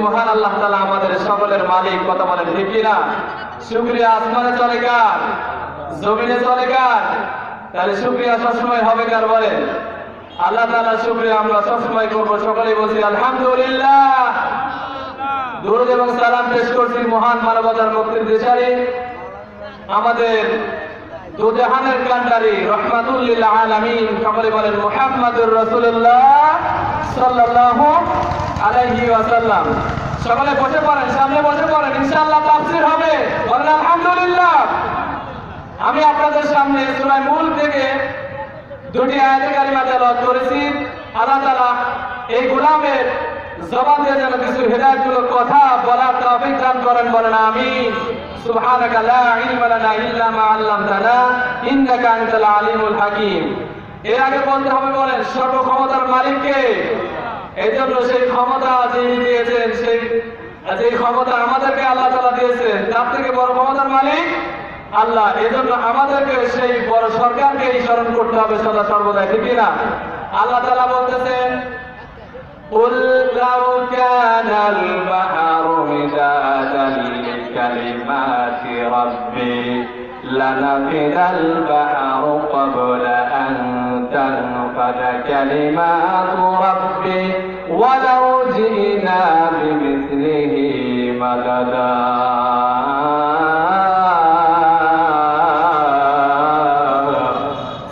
মহান আল্লাহ তাআলা আমাদের সকলের মালিক, কথা বলেন ঠিক কিনা? শুকরিয়া আসমানে চলে কার? জমিনে চলে কার? তাহলে শুকরিয়া সবসময় হবে কার বলেন? আল্লাহ তাআলার শুকরিয়া আমরা সবসময় করব। সকলেই বলছি আলহামদুলিল্লাহ। দরুদ এবং সালাম পেশ করছি মহান মানবতার মুক্তির দিশারি, আমাদের দুজাহানের কান্ডারি রহমাতুল লিল আলামিন, সকলে বলেন মুহাম্মাদুর রাসূলুল্লাহ সাল্লাল্লাহু আলাইহি ওয়াসাল্লাম। সকলে বসে পড়েন, সামনে বসে পড়েন, ইনশাআল্লাহ তাফসীর হবে। বলেন আলহামদুলিল্লাহ। আমি আপনাদের সামনে সূরা মুলক থেকে দুটি আয়াতে কারিমা তেলাওয়াত করেছি। আল্লাহ তাআলা এই গোলামের জবান দিয়ে যেন কিছু হেদায়েতমূলক কথা বলার তৌফিক দান করেন। বলেন আমিন। সুবহানাকা লা ইলমা লানা ইল্লা মা আল্লামতানা ইন্নাকা আনতাল আলিমুল হাকীম। এর আগে বলতে হবে বলেন সর্বক্ষমতার মালিক কে? এই জন্য সেই ক্ষমতা যিনি দিয়েছেন, সেই ক্ষমতা আমাদেরকে আল্লাহ তাআলা দিয়েছেন, তার থেকে বড় ক্ষমতার মালিক আল্লাহ। এই জন্য আমাদেরকে সেই বড় সরকারকে স্মরণ করতে হবে সদা সর্বদা, ঠিক না? আল্লাহ তাআলা বলতেছেন قُلْ لَوْ كَانَ الْبَحْرُ مِدَادًا لِكَلِمَاتِ رَبِّي لَنَفِدَ الْبَحْرُ قَبْلَ أَن تَنفَدَ كَلِمَاتُ رَبِّي وَلَوْ جِئْنَا بِمِثْلِهِ مَدَدًا।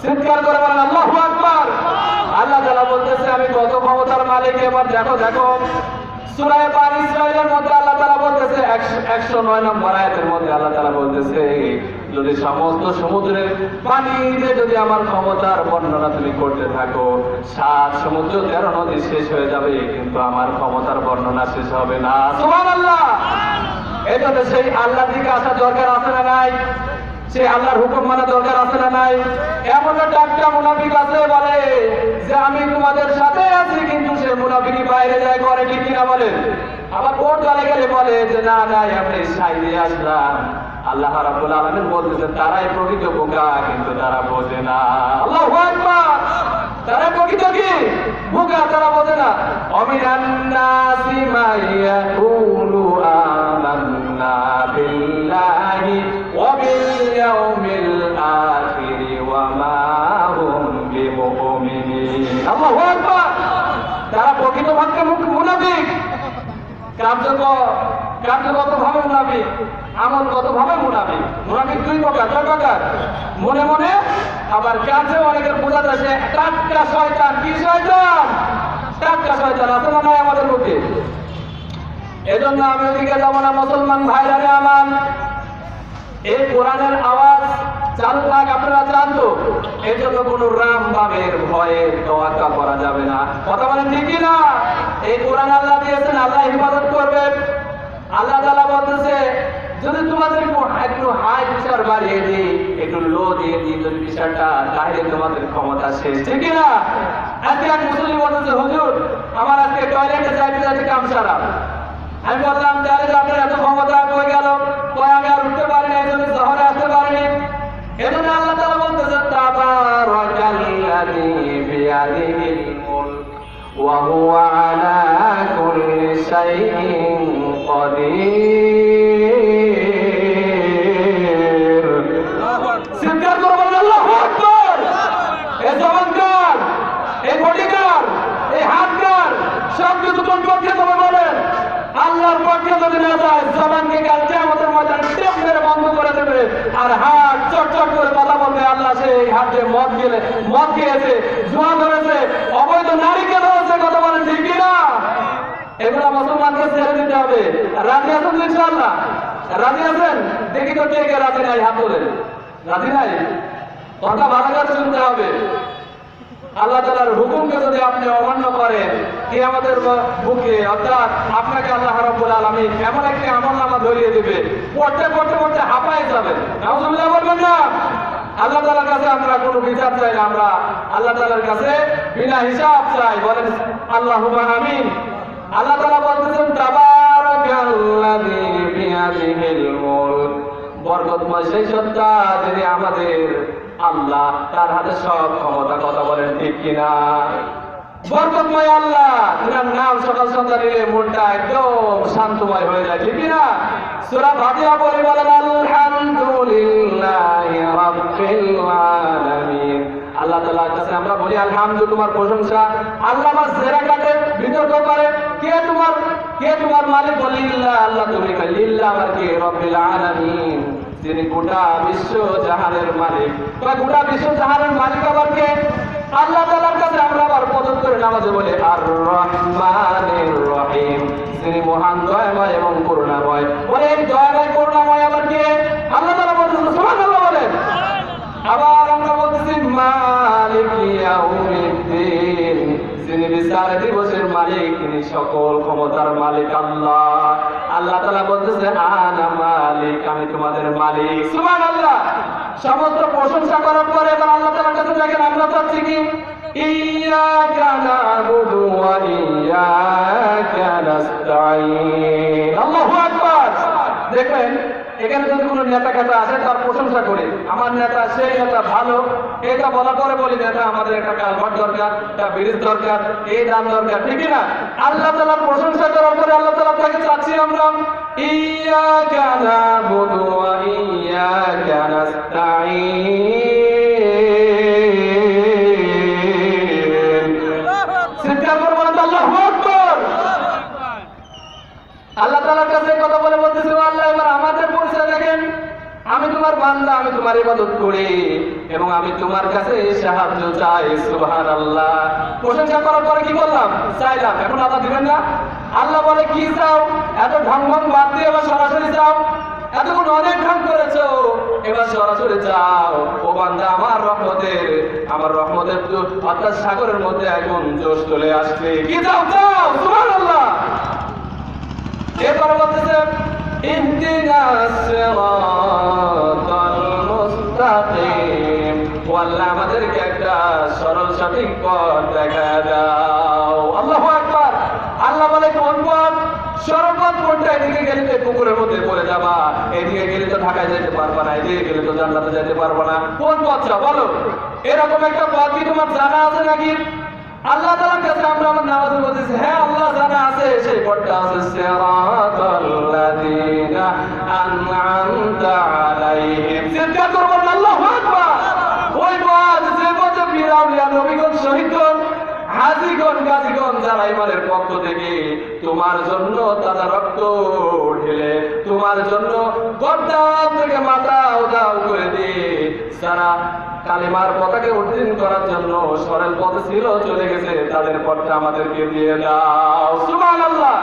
চিৎকার করে বলেন আল্লাহু আকবার। আল্লাহ তাআলা বলতেছে আমি কত ক্ষমতার মালিক। এবার দেখো দেখো সূরা বানী ইসরাঈলের মধ্যে আল্লাহ তাআলা বলতেছে 109 নম্বর আয়াতের মধ্যে আল্লাহ তাআলা বলতেছে যদি সমস্ত সমুদ্রের পানিতে যদি আমার ক্ষমতার বর্ণনা তুমি করতে থাকো, 7 সমুদ্র 13 নদী শেষ হয়ে যাবে, কিন্তু আমার ক্ষমতার বর্ণনা শেষ হবে না। সুবহানাল্লাহ। এটা তো সেই আল্লাহর দিকে আসা দরকার আছে না নাই? সেই আল্লাহর হুকুম মানা দরকার আছে না নাই? এমন একটা মুনাফিক আছে বলে যে আমি তোমাদের সাথে আছি, কিন্তু সে মুনাফিকি বাইরে যায় করে, ঠিক কিনা বলেন? আবার কোন দলে গেলে বলে যে না না আমি সাইডে আসলাম। আল্লাহ রাব্বুল আলামিন বলতেছেন তারাই প্রকৃত বোকা, কিন্তু তারা বোঝে না। আল্লাহু আকবার। তারা প্রকৃত কি বোকা, তারা বোঝে না। অমিনান নাসি মাইয়াকুলু আমান্না বিল্লাহি ওয়া বিল ইয়াউমিল আখিরি ওয়া মা হুম বিমুমিনিন। আল্লাহু আকবার। তারা প্রকৃত ভাবে মুনাফিক, কার্যগতভাবে মুনাফিক, আমলগতভাবে মুনাফিক। মুনাফিক দুই প্রকার, কয় প্রকার? মনে মনে, আবার কাজে অনেকের বোঝা যায় সে টাটকা শয়তান। কি শয়তান? টাটকা শয়তান। আছে না নাই আমাদের মধ্যে? এজন্য আমি ওদিকে যাবো না। মুসলমান ভাইরা রে আমার, এই কোরআনের আওয়াজ চালু থাক, আপনারা চান তো? এর জন্য কোন রাম বামের ভয়ে তোয়াক্কা করা যাবে না। কথা বলেন ঠিক না? এই কোরআন আল্লাহ দিয়েছেন, আল্লাহ হিফাজত করবেন। আল্লাহ তাআলা বলতেছে যদি তোমাদের একটু হাই প্রেসার বাড়িয়ে দিই, একটু লো দিয়ে দিই যদি প্রেসারটা, তাহলে তোমাদের ক্ষমতা শেষ, ঠিক না? আজকে এক মুসলিম বলতেছে হুজুর আমার আজকে টয়লেটে যাইতে যাইতে কাম সারা। আমি বললাম তাহলে যে আপনার এত ক্ষমতা কই গেল? কই আমি আর উঠতে পারি না, এই জন্য শহরে আসতে পারিনি। এজন্য আল্লাহ তাআলা বলতেছেন তাবারাকাল্লাযী বিয়াদিহিল মুলক ওয়া হুয়া আলা কুল্লি শাইইন কাদির। চিৎকার করে বলেন আল্লাহু আকবার। এই জবানকার, এই বডিকার, এই হাতকার সব কিছু কোন পক্ষে তবে বলেন আল্লাহর পক্ষে যদি না যায়, জবানকে কাল কিয়ামতের ময়দানে টেপ মেরে বন্ধ করে দেবে, আর হাত চটচট করে কথা বলবে আল্লাহ সেই হাত দিয়ে মদ খেয়েছে, জুয়া ধরেছে, অবৈধ নারীকে ধরেছে। কথা বলেন ঠিক কিনা? এগুলা মুসলমানকে ছেড়ে দিতে হবে। রাজি আছেন ইনশাআল্লাহ? রাজি আছেন? দেখি তো কে কে রাজি নাই, হাত তোলেন। রাজি নাই? কথা ভালো করে শুনতে হবে। আল্লাহ তাআলার হুকুমকে যদি আপনি অমান্য করেন, কিয়ামতের বুকে অর্থাৎ আপনাকে আল্লাহ রাব্বুল আলামিন এমন একটি আমলনামা ধরিয়ে দিবে, পড়তে পড়তে পড়তে হাঁপায় যাবেন। নাউজুবিল্লাহ বলবেন না? আল্লাহ তাআলার কাছে আমরা কোনো বিচার চাই না, আমরা আল্লাহ তাআলার কাছে বিনা হিসাব চাই। বলেন আল্লাহুম্মা আমিন। আল্লাহ তাআলা বলতেছেন তাবারাকাল্লাযী বিয়াদিহিল মুলক। বরকতময় সেই সত্তা যিনি আমাদের আল্লাহ, তার হাতে সব ক্ষমতা। কথা বলেন ঠিক কিনা? বরকতময় আল্লাহ, তোমার নাম সকাল সন্ধ্যা নিলে মনটা একদম শান্তময় হয়ে যায়, ঠিক না? সূরা ফাতিহা পড়ে বলেন আলহামদুলিল্লাহি রাব্বিল আলামিন। আল্লাহ তাআলার কাছে আমরা বলি আলহামদুলিল্লাহ, তোমার প্রশংসা। আল্লাহ আমার জেরা কাটে, বিতর্ক করে, কে তোমার মালিক? লিল্লাহ, আল্লাহ তুমি। লিল্লাহ আমার কে? রাব্বিল আলামিন, যিনি গোটা বিশ্ব জাহানের মালিক। গোটা বিশ্ব জাহানের মালিক আবার কে? আল্লাহ তাআলার কাছে আমরা আবার পদত করে নামাজে বলে আর রহমানির রহিম, যিনি মহান দয়াময় এবং করুণাময়। বলে এই দয়াময় করুণাময় আবার কে? আল্লাহ তাআলা বলতেছেন সুবহানাল্লাহ বলেন। আবার আমরা বলতেছি মালিক ইয়াউমিদ্দিন, যিনি বিচার দিবসের মালিক, তিনি সকল ক্ষমতার মালিক আল্লাহ। আল্লাহ তাআলা বলতেছে আনা মালিক, আমি তোমাদের মালিক। সুবহানাল্লাহ। সমস্ত প্রশংসা করার পরে এবার আল্লাহ তাআলার কাছে দেখেন আমরা চাচ্ছি কি ইয়াকা না'বুদু ওয়া ইয়াকা নাস্তাঈন। আল্লাহু আকবার। দেখবেন এখানে যদি কোনো নেতা খেতা আসে তার প্রশংসা করে, আমার নেতা সেই নেতা ভালো, এটা বলার পরে বলি নেতা আমাদের একটা কালভার্ট দরকার, একটা ব্রিজ দরকার, এই দাম দরকার, ঠিক না? আল্লাহ তাআলার প্রশংসা করার পরে আল্লাহ তাআলা তাকে চাচ্ছি আমরা ইয়াকা না'বুদু ওয়া ইয়াকা নাস্তাঈন। চিৎকার করে বলেন আল্লাহু আকবার। আল্লাহ তাআলার কাছে কথা বলে বলতেছে আল্লাহ এবার আমাদের পরিচয় দেখেন, আমি তোমার বান্দা, আমি তোমার ইবাদত করি এবং আমি তোমার কাছে সাহায্য চাই। সুবহানাল্লাহ। প্রশংসা করার পরে কি বললাম? চাইলাম। এখন আল্লাহ দিবেন না? আল্লাহ বলে কি চাও? এত ঢং ঢং বাদ দিয়ে এবার সরাসরি চাও। এতক্ষণ অনেক ঢং করেছো, এবার সরাসরি চাও। ও বান্দা আমার রহমতের অর্থাৎ সাগরের মধ্যে এখন জোশ চলে আসছে। কি চাও? চাও। সুবহানাল্লাহ। এরপরে বলতেছে ইহদিনাস সিরাতাল মুস্তাকিম, ও আল্লাহ আমাদেরকে একটা সরল সঠিক পথ দেখা দাও। আল্লাহু আকবার। আল্লাহ বলে কোন পথ? সরল পথ কোনটা? এদিকে গেলে তো পুকুরের মধ্যে পড়ে যাবা, এদিকে গেলে তো ঢাকায় যেতে পারবা না, এদিকে গেলে তো জান্নাতে যেতে পারবা না। কোন পথটা বলো? এরকম একটা পথ কি তোমার জানা আছে নাকি? আল্লাহ তাআলার কাছে আমরা আমার নামাজে বলতেছি হ্যাঁ আল্লাহ জানা আছে, সেই পথটা আছে সিরাতাল্লাযীনা আন'আমতা আলাইহিম। চিৎকার করে বলেন আল্লাহু আকবার। ওই পথ, যে পথে পীর আউলিয়া নবীগণ শহীদগণ হাজীগণ গাজীগণ যারা ইমানের পক্ষ থেকে তোমার জন্য তাজা রক্ত ঢেলে, তোমার জন্য গর্দান থেকে মাথা উধাও করে দিয়ে যারা কালিমার পতাকা উত্তীর্ণ করার জন্য সরল পথ ছিল চলে গেছে, তাদের পথটা আমাদেরকে দিয়ে দাও। সুবহানাল্লাহ।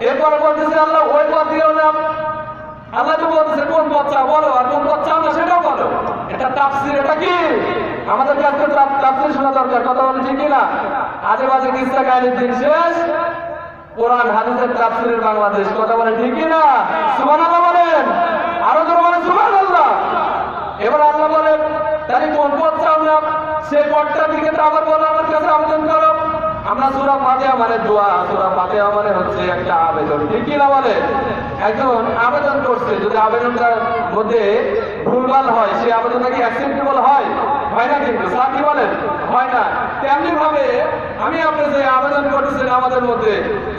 এরপরে বলতেছে আল্লাহ ওই পথ দিও না। আল্লাহ তো বলতেছে কোন পথটা বলো, আর কোন পথ চাও না সেটাও বলো। এটা তাফসীর। এটা কি? আমাদের কাছে তাফসীর শোনা দরকার। কথা বলে ঠিক না? আজে বাজে কিসসা কাহিনীর দিন শেষ, কোরআন হাদিসের তাফসীরের বাংলাদেশ। কথা বলে ঠিক না? সুবহানাল্লাহ বলেন। আরো জোরে বলেন সুবহানাল্লাহ। এবার আল্লাহ বলেন তাহলে কোন পথ চাও না, সেই পথটার দিকে তো আবার বলো, আমার কাছে আবেদন করো। আমরা সূরা ফাতিহা মানে দোয়া, সূরা ফাতিহা মানে হচ্ছে একটা আবেদন, ঠিক কি না? বলে একজন আবেদন করছে, যদি আবেদনটার মধ্যে ভুলভাল হয় সেই আবেদনটা কি অ্যাকসেপ্টেবল হয়? হয় না। কিন্তু স্যার কি বলেন? হয় না। তেমনি ভাবে আমি আপনি যে আবেদন করতেছেন আমাদের মধ্যে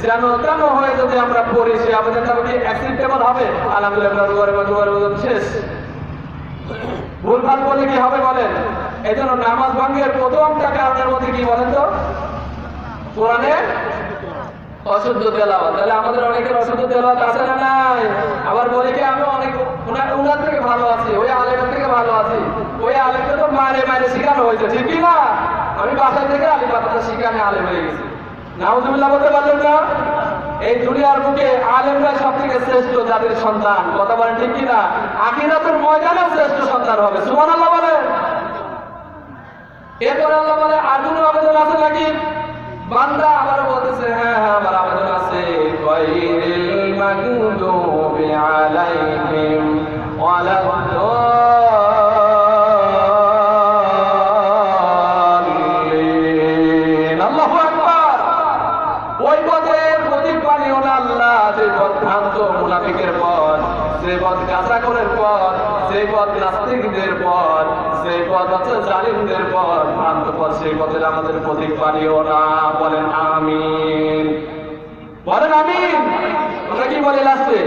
যেন তেন হয়ে যদি আমরা পড়ি, সেই আবেদনটা কি অ্যাকসেপ্টেবল হবে? আলহামদুলিল্লাহ শেষ। ভুলভাল বলে কি হবে বলেন? এই জন্য নামাজ ভঙ্গের প্রথমটা কারণের মধ্যে কি বলেন তো? কোরআনে অশুদ্ধ তেলাওয়াত। তাহলে আমাদের অনেকের অশুদ্ধ তেলাওয়াত আছে না নাই? আবার বলে কি আমি অনেক উনার থেকে ভালো আছি, ওই আলেমের থেকে ভালো আছি, ওই আলেমকে তো মারে শিখানো হয়েছে, ঠিক কি না? আমি বাসা থেকে আলী পাতা শিখানে আলেম হয়ে গেছি। নাউজুবিল্লাহ বলতে পারলেন না? এই দুনিয়ার বুকে আলেমরা সব থেকে শ্রেষ্ঠ জাতির সন্তান। কথা বলেন ঠিক কি না? আখিরাতের ময়দানে শ্রেষ্ঠ সন্তান হবে। সুবহানাল্লাহ বলেন। এরপর আল্লাহ বলে আর কোনো আবেদন আছে নাকি? বান্দা আবার বলতেছে হ্যাঁ আমার আবেদন আছে। গায়রিল মাগদুবি আলাইহিম ওয়ালাদ-দাল্লিন। আল্লাহু আকবার। ওই পথের প্রতীক বানিও না আল্লাহ, যে পথ ভ্রান্ত মুনাফিকের পথ, যে পথ গাঁজাখোরের পথ, সেই পথ নাস্তিকদের পথ, সেই পথ হচ্ছে জালিমদের পথ, ভ্রান্ত পথ, সেই পথের আমাদের প্রতীক বানিও না। বলেন আমিন, বলেন আমিন। ওরা কি বলে লাস্টে?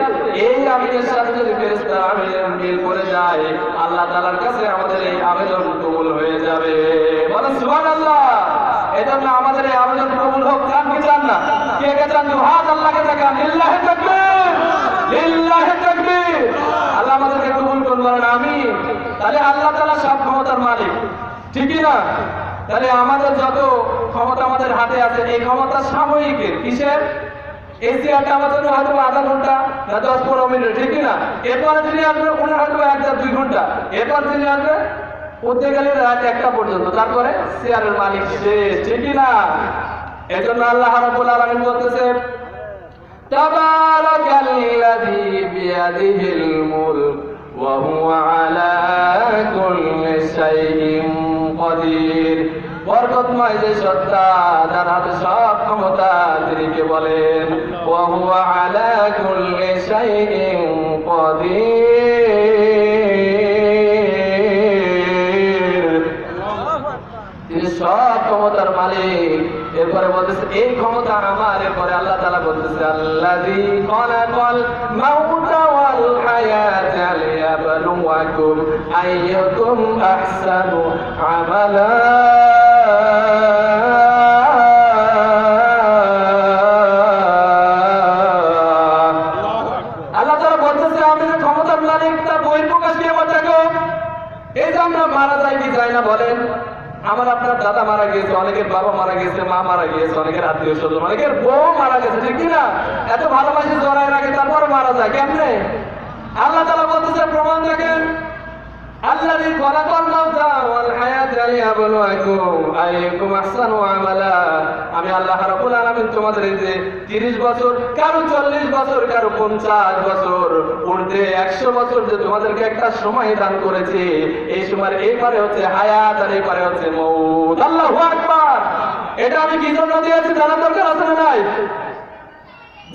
এই আমিনের সাথে যদি ফেরেশতা আমিনের মিল করে যায়, আল্লাহ তাআলার কাছে আমাদের এই আবেদন কবুল হয়ে যাবে। বলেন সুবহানাল্লাহ। এজন্য আমাদের এই আবেদন কবুল হোক, চান কি চান না? কে কে চান? দুহাত আল্লাহকে দেখান, লিল্লাহি তাকবীর, লিল্লাহি তাকবীর। আল্লাহ আমাদেরকে কবুল করুন, বলেন আমিন। তাহলে আল্লাহ তাআলা সব ক্ষমতার মালিক, ঠিকই না? তাহলে আমাদের যত ক্ষমতা আমাদের হাতে আছে, এই ক্ষমতা সাময়িকের। কিসের? এই চেয়ারটা আমার জন্য হয়তো আধা ঘন্টা না 10-15 মিনিট, ঠিকই না? এরপরে যিনি আসবে উনি হয়তো 1-2 ঘন্টা, এরপর যিনি আসবে উঠতে গেলে রাত 1টা পর্যন্ত, তারপরে চেয়ারের মালিক শেষ, ঠিকই না? এই জন্য আল্লাহ রাব্বুল আলামিন বলতেছে, তাবারাকাল্লাযী বিয়াদিহিল মুলক ওয়া হুয়া আলা কুল্লি শাইইন কাদির। বরকতময় যে সত্তা, যার হাতে সব ক্ষমতা, তিনি কে বলেন? ওয়া হুয়া আলা কুল্লি শাইইন কাদির। তিনি সব ক্ষমতার মালিক। এরপরে বলতেছে এই ক্ষমতা আমার। এরপরে আল্লাহ তাআলা বলতেছে, আল্লাযী খালাকাল মাউতা ওয়াল হায়াতা লিয়াবলুয়াকুম আইয়ুকুম আহসানু আমালা। আল্লাহ তাআলা বলতেছে আমি যে ক্ষমতার মালিক, তার বহিঃপ্রকাশ কি আমার দেখো। এই যে আমরা মারা যাই কি যাই না বলেন? আমার আপনার দাদা মারা গিয়েছে, অনেকের বাবা মারা গিয়েছে, মা মারা গিয়েছে, অনেকের আত্মীয় স্বজন, অনেকের বউ মারা গেছে, ঠিক কিনা? এত ভালোবাসি জড়ায় রাখে, তারপরে মারা যায় কেমনে? আল্লাহ তাআলা বলতেছে প্রমাণ দেখেন, আল্লাযী খালাকাল মাউতা ওয়াল হায়াতা লিয়াবলুয়াকুম আইয়ুকুম আহসানু আমালা। আমি আল্লাহ রাব্বুল আলামিন তোমাদের এই যে 30 বছর, কারো 40 বছর, কারো 50 বছর, ঊর্ধ্বে 100 বছর যে তোমাদেরকে একটা সময় দান করেছি, এই সময়ের এই পারে হচ্ছে হায়াত আর এই পারে হচ্ছে মউত। আল্লাহু আকবার। এটা আমি কি জন্য দিয়েছি জানার দরকার আছে না নাই?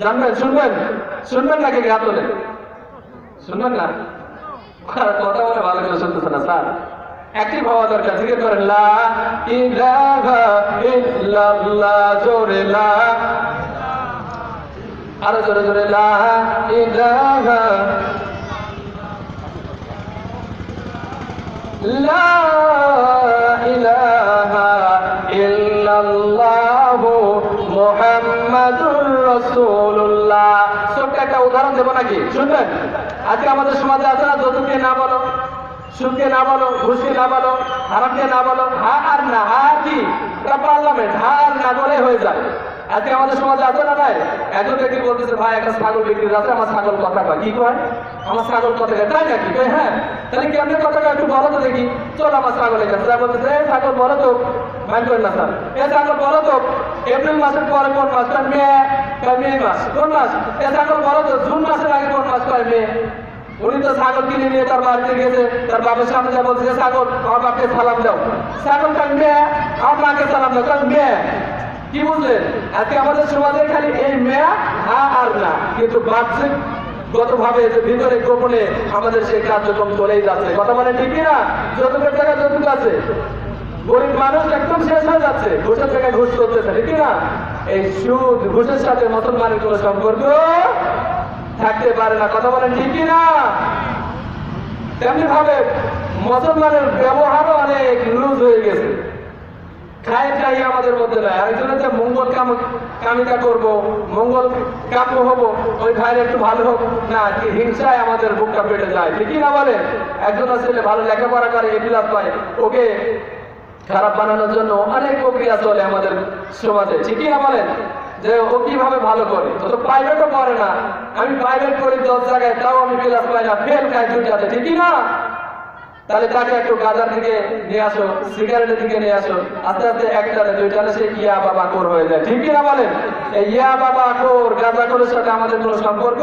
জানবেন? শুনবেন? শুনবেন নাকি? হাত তোলেন। শুনবেন না? কথা বলে ভালো করে শুনতেছে না স্যার, একটি ভাবা দরকার। জিজ্ঞেস করেন লা ইলাহা ইল্লাল্লাহ, জোরে লা, আরো জোরে জোরে লা ইলাহা, লা ইলাহা ইল্লাল্লাহু মুহাম্মাদুর রাসূলুল্লাহ। ছোট্ট একটা উদাহরণ দেবো নাকি? শুনবেন? আজকে আমাদের সমাজে আছে না, যৌতুককে না বলো, সুদকে না বলো, ঘুষকে না বলো, হারামকে না বলো, হা আর না, হা আর কি? এটা পার্লামেন্ট, হা আর না বলে হয়ে যায়। আজকে আমাদের সমাজে আছে না নাই? একজন ব্যক্তি বলতেছে ভাই একটা ছাগল বিক্রি আছে, আমার ছাগল কথা কয়। কি কয়? আমার ছাগল কথা কয়। তাই নাকি? কয় হ্যাঁ। তাহলে কেমনি কথা কয় একটু বলো তো দেখি। চল আমার ছাগলের কাছে। বলতেছে এই ছাগল বলো তো, মাইন্ড করেন না স্যার, এই ছাগল বলো তো এপ্রিল মাসের পরে কোন মাস? তার মে, মে মাস। কোন মাস? এই ছাগল বলো তো জুন মাসের আগে কোন মাস? কয় মে। উনি তো ছাগল কিনে নিয়ে তার বাড়িতে গেছে, তার বাবার সামনে যা বলছে ছাগল আমার বাপকে সালাম দাও। ছাগল কয় মে, আমার মাকে সালাম দাও। কয় মে। কি বুঝলেন? আজকে আমাদের সমাজে খালি এই মেয়া, হা আর না, কিন্তু বাহ্যিক গতভাবে ভিতরে গোপনে আমাদের সেই কার্যক্রম চলেই যাচ্ছে। কথা মানে ঠিক না? যৌতুকের জায়গায় যৌতুক আছে, গরিব মানুষ একদম শেষ হয়ে যাচ্ছে, ঘুষের জায়গায় ঘুষ করতেছে, ঠিক না? এই সুদ ঘুষের সাথে মুসলমানের কোনো সম্পর্ক থাকতে পারে না। কথা বলেন ঠিক না? তেমনি ভাবে মুসলমানের ব্যবহারও অনেক লুজ হয়ে গেছে। খায় খাই আমাদের মধ্যে নয়, একজনের যে মঙ্গল কামিতা করবো, মঙ্গল কাম্য হবো, ওই ভাইয়ের একটু ভালো হোক না, হিংসায় আমাদের বুকটা পেটে যায়, ঠিকই না বলে? একজন ছেলে ভালো লেখাপড়া করে, এ প্লাস পায়, ওকে খারাপ বানানোর জন্য অনেক প্রক্রিয়া চলে আমাদের সমাজে, ঠিকই না বলেন? যে ও কিভাবে ভালো করে, ও তো প্রাইভেটও করে না। আমি প্রাইভেট করি 10 জায়গায়, তাও আমি প্লাস পাই না, ফেল খাই 2টাতে, ঠিকই না? তাহলে তাকে একটু গাঁজার দিকে নিয়ে আসো, সিগারেটের দিকে নিয়ে আসো, আস্তে আস্তে 1টাতে 2টাতে সে ইয়া বাবা কোর হয়ে যায়, ঠিকই না বলেন? এই ইয়া বাবা কোর, গাঁজা কোরের সাথে আমাদের কোনো সম্পর্ক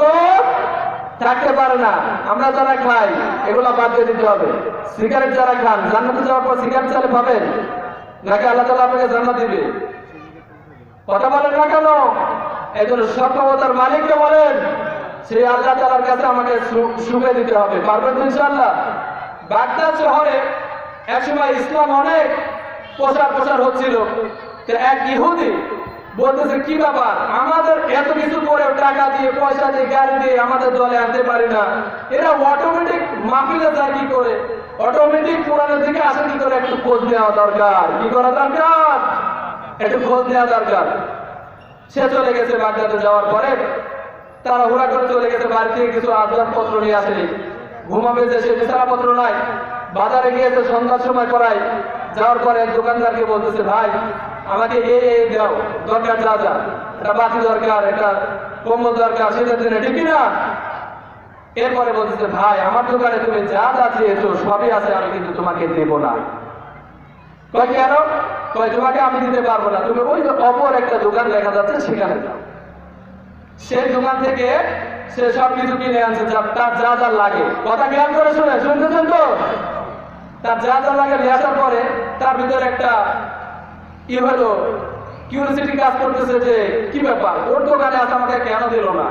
থাকতে পারে না। আমরা যারা খাই এগুলা বাদ দিয়ে দিতে হবে। সিগারেট যারা খান, জান্নাতে যাওয়ার পর সিগারেট চালে পাবেন নাকি আল্লাহ তাআলা আপনাকে জান্নাত দিবে? কথা বলেন না কেন? এই জন্য সক্ষমতার মালিককে বলেন, সেই আল্লাহ তাআলার কাছে আমাকে শুভে দিতে হবে। পারবেন তো ইনশাআল্লাহ? বাগদাদ শহরে একসময় ইসলাম অনেক প্রচার হচ্ছিল। তো এক ইহুদি বলতেছে, কি ব্যাপার, আমাদের এত কিছু করে টাকা দিয়ে পয়সা দিয়ে গাড়ি দিয়ে আমাদের দলে আনতে পারি না, এরা অটোমেটিক মাহফিলে যায় কি করে, অটোমেটিক কোরআনের দিকে আসে কি করে, একটু খোঁজ নেওয়া দরকার। কি করা দরকার? একটু খোঁজ নেওয়া দরকার। সে চলে গেছে বাগদাদে। যাওয়ার পরে তারা হুড়া করে চলে গেছে, বাড়ি থেকে কিছু আসবাবপত্র নিয়ে আসেনি। ঘুমাবে যে সে বিছানাপত্র নাই। বাজারে গিয়েছে সন্ধ্যার সময় করায়। যাওয়ার পরে এক দোকানদারকে বলতেছে, ভাই আমাকে এই দাও, দরকার যা যা, এটা বাতি দরকার, এটা কম্বল দরকার, সেটার জন্য, ঠিক না? এরপরে বলতেছে, ভাই আমার দোকানে তুমি যা যা চেয়েছো সবই আছে, আমি কিন্তু তোমাকে দেব না। কয় কেন? কয় তোমাকে আমি দিতে পারবো না, তুমি ওই অপর একটা দোকান দেখা যাচ্ছে সেখানে যাও। সেই দোকান থেকে সে সব কিছু কিনে আনছে, তার যা যা লাগে। কথা জ্ঞান করে শুনতেছেন তো? তার যা যা লাগে নিয়ে আসার পরে তার ভিতরে একটা কি হলো, কিউরিসিটি কাজ করতেছে যে কি ব্যাপার, ওর দোকানে আসা আমাকে কেন দিল না,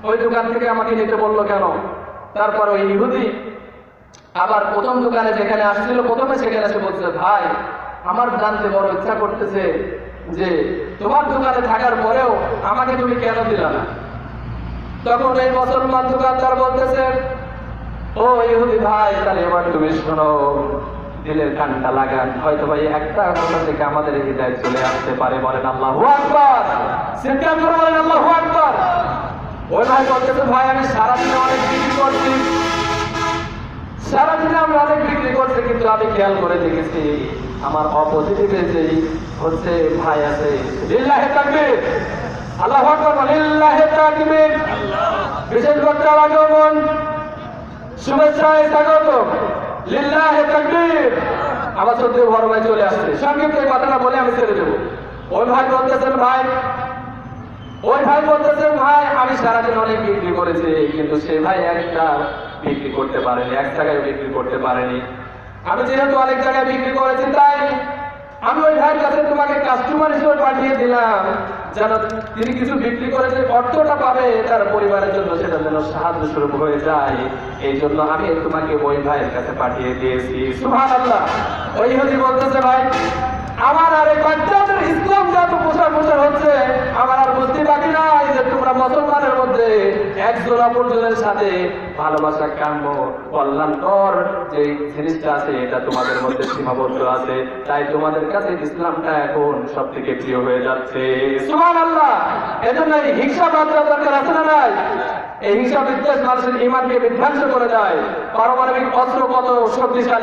ওই দোকান থেকে আমাকে নিতে বললো কেন? তারপর ওই ইহুদি আবার প্রথম দোকানে যেখানে আসছিল প্রথমে, সেখানে এসে বলছে, ভাই আমার জানতে বড় ইচ্ছা করতেছে যে তোমার দোকানে থাকার পরেও আমাকে তুমি কেন দিলা না? তখন এই মুসলমান দোকানদার বলতেছে, ও ইহুদি ভাই, তাহলে এবার তুমি শোনো, দিলের কানটা লাগান, হয়তো ভাই একটা কথা থেকে আমাদের হৃদয় চলে আসতে পারে। বলেন আল্লাহু আকবার। চিৎকার করে বলেন আল্লাহু আকবার। ওই ভাই বলতেছে, ভাই আমি সারাদিনে অনেক বিক্রি করছি, সারাদিনে আমি অনেক বিক্রি করছি, কিন্তু আমি খেয়াল করে দেখেছি আমার অপোজিটিভে যেই হচ্ছে ভাই আছে, লিল্লাহি তাকবীর, আল্লাহু আকবার, লিল্লাহি তাকবীর, বিশেষ বক্তার আগমন, শুভেচ্ছায় স্বাগত, লিল্লাহি তাকবীর। আমার সত্যি বড় ভাই চলে আসছে, সংক্ষিপ্ত এই কথাটা বলে আমি ছেড়ে দেবো। ওই ভাই বলতেছেন, ভাই আমি সারাদিন অনেক বিক্রি করেছি, কিন্তু সে ভাই একটা বিক্রি করতে পারেনি, এক জায়গায় বিক্রি করতে পারেনি। আমি যেহেতু অনেক জায়গায় বিক্রি করেছি, তাই আমি ওই ভাইয়ের কাছে তোমাকে কাস্টমার হিসেবে পাঠিয়ে দিলাম, যেন তিনি কিছু বিক্রি করে যে অর্থটা পাবে তার পরিবারের জন্য সেটা যেন সাহায্য স্বরূপ হয়ে যায়, এই জন্য আমি তোমাকে ওই ভাইয়ের কাছে পাঠিয়ে দিয়েছি। সুবহানাল্লাহ। ওই ইহুদি বলতেছে, ভাই আমার আর এই বাগদাদের ইসলাম যত প্রচার হচ্ছে, আমার আর বুঝতে বাকি নাই যে তোমরা মুসলমানের মধ্যে একজন অপরজনের সাথে ভালোবাসা, কাম্য, কল্যাণকর যে জিনিসটা আছে এটা তোমাদের মধ্যে সীমাবদ্ধ আছে, তাই তোমাদের কাছে ইসলামটা এখন সব থেকে প্রিয় হয়ে যাচ্ছে। সুবহানাল্লাহ। এজন্য এই হিংসা বাদ দেওয়ার দরকার আছে না নাই? এই হিংসা বিদ্বেষ মানুষের ঈমানকে বিধ্বংস করে দেয়। পারমাণবিক অস্ত্র কত শক্তিশালী